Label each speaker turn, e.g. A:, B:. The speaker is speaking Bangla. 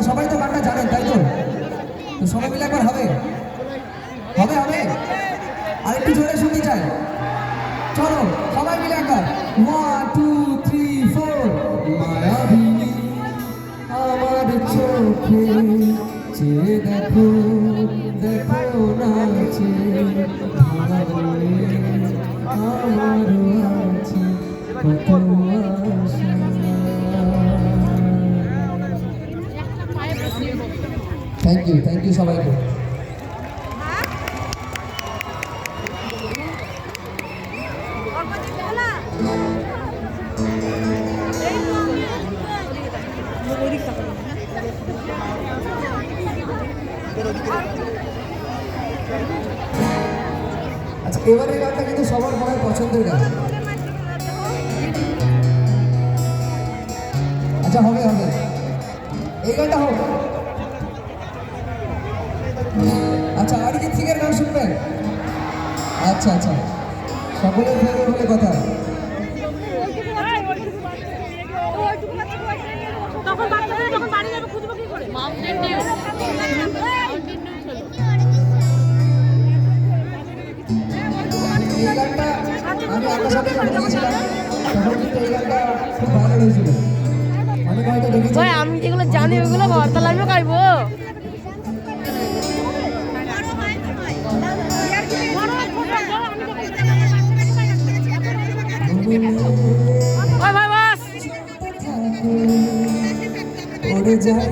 A: সবাই তো গানটা জানেন, তাই তো? সবাই মিলে একবার হবে হবে হবে আর একটু জোরে শুনতে চাই। চলো সবাই মিলে একবার 1 2 3 4 মায়াবিনী আমার চোখে চেয়ে দেখো দেখো নাচে আমার আছে কত আশা। থ্যাংক ইউ সবাইকে। আচ্ছা এবারে গানটা কিন্তু সবার মনে পছন্দের গান। আচ্ছা হবে হবে এই গানটা হোক। আচ্ছা অরিজিৎ সিং এর গান শুনবেন? আচ্ছা আচ্ছা সকলের ফেভারিট বলে কথা। এই গানটা আমি আপনার সাথে বলেছিলাম তখন কিন্তু এই গানটা খুব ভালো হয়েছিল। অনেক হয়তো দেখেছি
B: আমি যেগুলো জানি ওগুলো ভর্তা লাগবে খাইবো। ভাই বাস
A: ওরে যায়